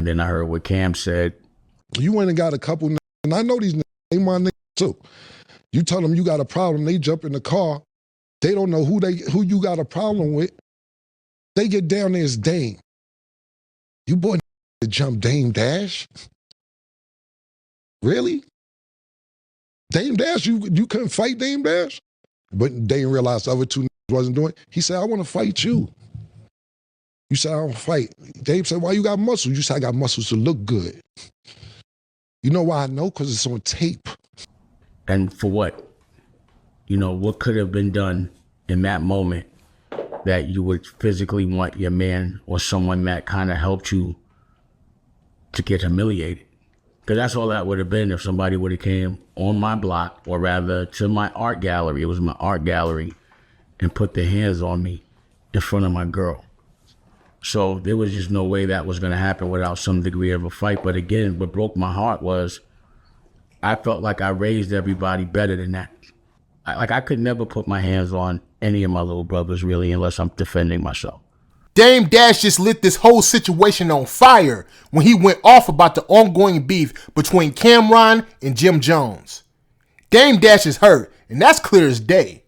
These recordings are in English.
And then I heard what Cam said. You went and got a couple, and I know these niggas, they my niggas too. You tell them you got a problem, they jump in the car. They don't know who you got a problem with. They get down there as Dame. You boy to jump Dame Dash? Really? Dame Dash, you couldn't fight Dame Dash? But Dame realized the other two wasn't doing it. He said, I want to fight you. You said, I don't fight. Dave said, why you got muscles? You said, I got muscles to look good. You know why I know? Because it's on tape. And for what? You know, what could have been done in that moment that you would physically want your man or someone that kind of helped you to get humiliated? Because that's all that would have been if somebody would have came on my block, or rather to my art gallery. It was my art gallery, and put their hands on me in front of my girl. So there was just no way that was going to happen without some degree of a fight. But again, what broke my heart was I felt like I raised everybody better than that. I could never put my hands on any of my little brothers, really, unless I'm defending myself. Dame Dash just lit this whole situation on fire when he went off about the ongoing beef between Cam'ron and Jim Jones. Dame Dash is hurt, and that's clear as day.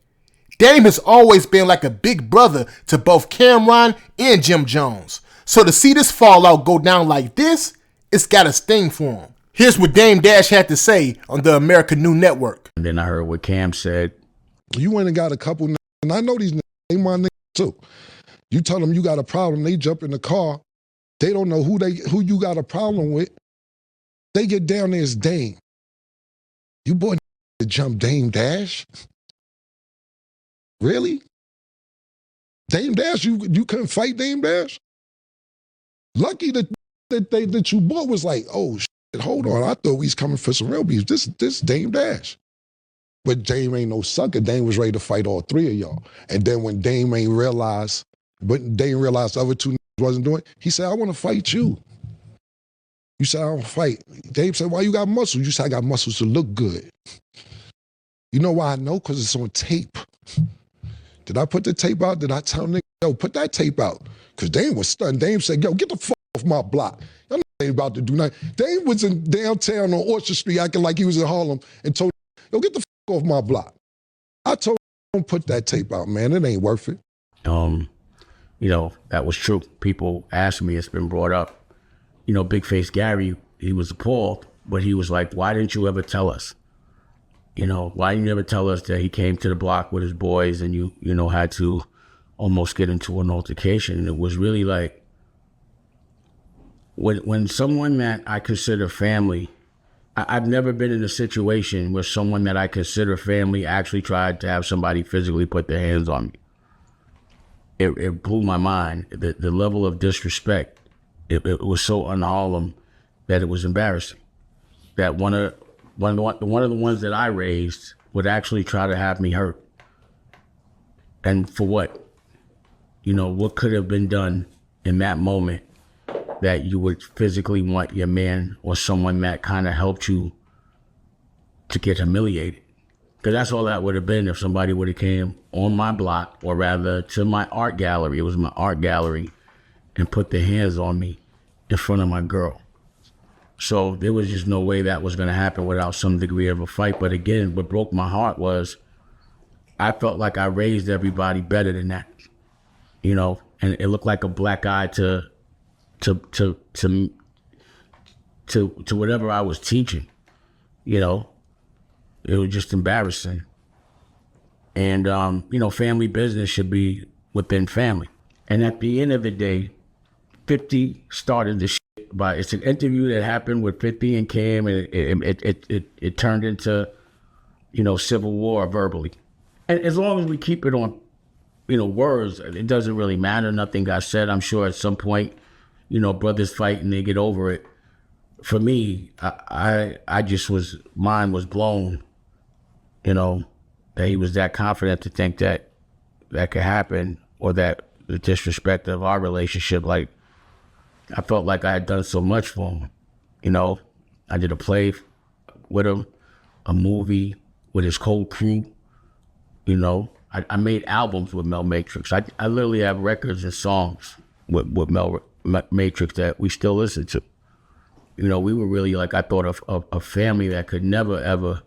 Dame has always been like a big brother to both Cam'ron and Jim Jones. So to see this fallout go down like this, it's got a sting for him. Here's what Dame Dash had to say on the American New Network. And then I heard what Cam said. You went and got a couple, and I know these niggas, they my niggas too. You tell them you got a problem, they jump in the car. They don't know who you got a problem with. They get down there as Dame. You boy to jump Dame Dash? Really? Dame Dash, you couldn't fight Dame Dash? Lucky that you bought was like, oh shit, hold on, I thought we was coming for some real beef. This Dame Dash. But Dame ain't no sucker. Dame was ready to fight all three of y'all. And then when Dame realized the other two wasn't doing it, he said, I want to fight you. You said, I don't fight. Dame said, why you got muscles? You said, I got muscles to look good. You know why I know? Because it's on tape. Did I put the tape out? Did I tell nigga, yo, put that tape out? Because Dame was stunned. Dame said, yo, get the fuck off my block. Y'all ain't about to do nothing. Dame was in downtown on Orchard Street acting like he was in Harlem and told, yo, get the fuck off my block. I told him, don't put that tape out, man. It ain't worth it. You know, that was true. People ask me, it's been brought up. You know, Big Face Gary, he was appalled, but he was like, why didn't you ever tell us? You know, why didn't you ever tell us that he came to the block with his boys and you know, had to almost get into an altercation? And it was really like, when someone that I consider family, I've never been in a situation where someone that I consider family actually tried to have somebody physically put their hands on me. It blew my mind. The level of disrespect, it was so un-Harlem that it was embarrassing. That one of the ones that I raised would actually try to have me hurt. And for what? You know, what could have been done in that moment that you would physically want your man or someone that kind of helped you to get humiliated? Because that's all that would have been if somebody would have came on my block, or rather to my art gallery. It was my art gallery, and put their hands on me in front of my girl. So there was just no way that was going to happen without some degree of a fight. But again, what broke my heart was I felt like I raised everybody better than that. You know, and it looked like a black eye to whatever I was teaching. You know, it was just embarrassing. And you know, family business should be within family. And at the end of the day, 50 started the shit. But it's an interview that happened with 50 and Cam, and it turned into, you know, civil war verbally. And as long as we keep it on, you know, words, it doesn't really matter. Nothing got said. I'm sure at some point, you know, brothers fight and they get over it. For me, I just was, mine was blown, you know, that he was that confident to think that that could happen, or that the disrespect of our relationship, like, I felt like I had done so much for him. You know, I did a play with him, a movie with his whole crew. You know, I made albums with Mel Matrix. I literally have records and songs with Mel Matrix that we still listen to. You know, we were really like, I thought of a family that could never, ever,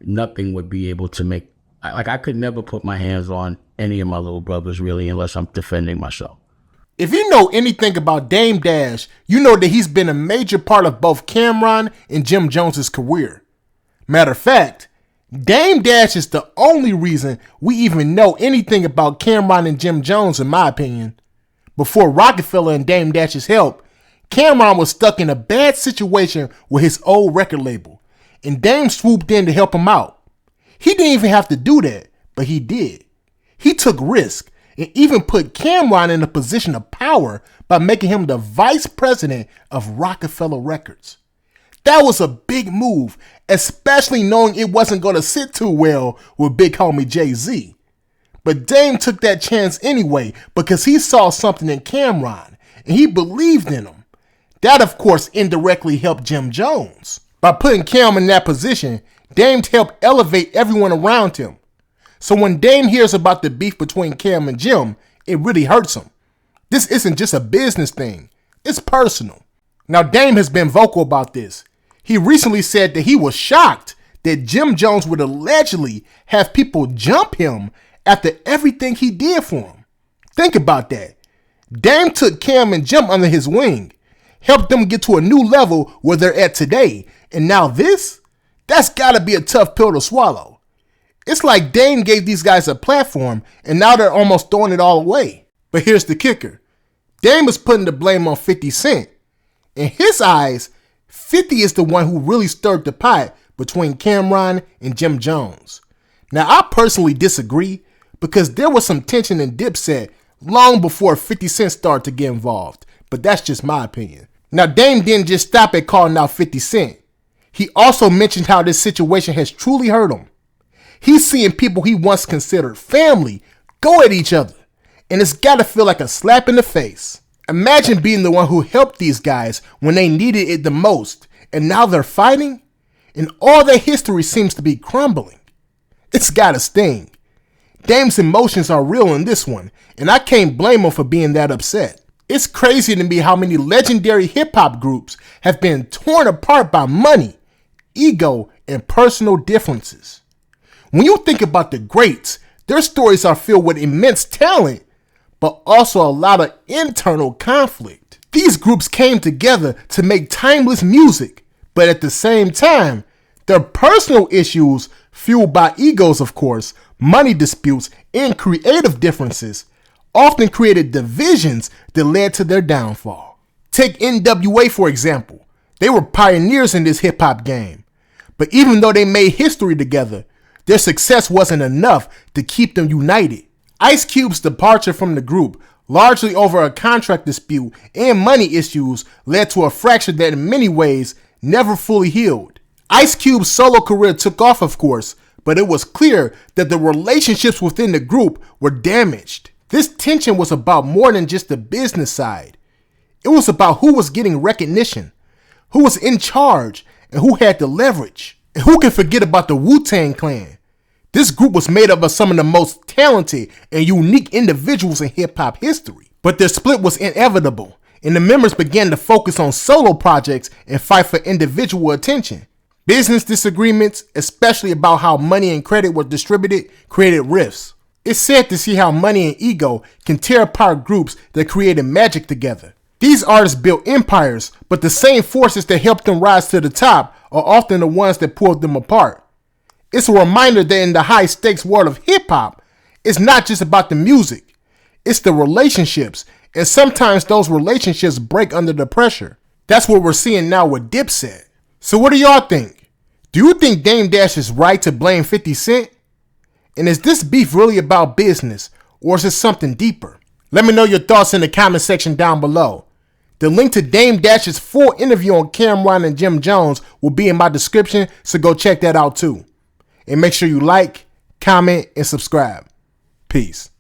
nothing would be able to make, I could never put my hands on any of my little brothers really unless I'm defending myself. If you know anything about Dame Dash, you know that he's been a major part of both Cameron and Jim Jones's career. Matter of fact, Dame Dash is the only reason we even know anything about Cameron and Jim Jones, in my opinion. Before Rockefeller and Dame Dash's help, Cameron was stuck in a bad situation with his old record label, and Dame swooped in to help him out. He didn't even have to do that, but he did. He took risks and even put Cameron in a position of power by making him the vice president of Rockefeller Records. That was a big move, especially knowing it wasn't going to sit too well with big homie Jay-Z. But Dame took that chance anyway because he saw something in Cameron and he believed in him. That, of course, indirectly helped Jim Jones. By putting Cam in that position, Dame helped elevate everyone around him. So when Dame hears about the beef between Cam and Jim, it really hurts him. This isn't just a business thing. It's personal. Now, Dame has been vocal about this. He recently said that he was shocked that Jim Jones would allegedly have people jump him after everything he did for him. Think about that. Dame took Cam and Jim under his wing, helped them get to a new level where they're at today, and now this? That's gotta be a tough pill to swallow. It's like Dame gave these guys a platform, and now they're almost throwing it all away. But here's the kicker. Dame is putting the blame on 50 Cent. In his eyes, 50 is the one who really stirred the pot between Cameron and Jim Jones. Now, I personally disagree because there was some tension in Dipset long before 50 Cent started to get involved, but that's just my opinion. Now, Dame didn't just stop at calling out 50 Cent. He also mentioned how this situation has truly hurt him. He's seeing people he once considered family go at each other, and it's gotta feel like a slap in the face. Imagine being the one who helped these guys when they needed it the most, and now they're fighting, and all their history seems to be crumbling. It's gotta sting. Dame's emotions are real in this one, and I can't blame him for being that upset. It's crazy to me how many legendary hip-hop groups have been torn apart by money, ego, and personal differences. When you think about the greats, their stories are filled with immense talent, but also a lot of internal conflict. These groups came together to make timeless music, but at the same time, their personal issues, fueled by egos of course, money disputes, and creative differences, often created divisions that led to their downfall. Take NWA for example. They were pioneers in this hip-hop game, but even though they made history together, their success wasn't enough to keep them united. Ice Cube's departure from the group, largely over a contract dispute and money issues, led to a fracture that in many ways never fully healed. Ice Cube's solo career took off, of course, but it was clear that the relationships within the group were damaged. This tension was about more than just the business side. It was about who was getting recognition, who was in charge, and who had the leverage. And who can forget about the Wu-Tang Clan? This group was made up of some of the most talented and unique individuals in hip-hop history. But their split was inevitable, and the members began to focus on solo projects and fight for individual attention. Business disagreements, especially about how money and credit were distributed, created rifts. It's sad to see how money and ego can tear apart groups that created magic together. These artists built empires, but the same forces that helped them rise to the top are often the ones that pulled them apart. It's a reminder that in the high-stakes world of hip-hop, it's not just about the music. It's the relationships, and sometimes those relationships break under the pressure. That's what we're seeing now with Dipset. So what do y'all think? Do you think Dame Dash is right to blame 50 Cent? And is this beef really about business, or is it something deeper? Let me know your thoughts in the comment section down below. The link to Dame Dash's full interview on Cameron and Jim Jones will be in my description, so go check that out too. And make sure you like, comment, and subscribe. Peace.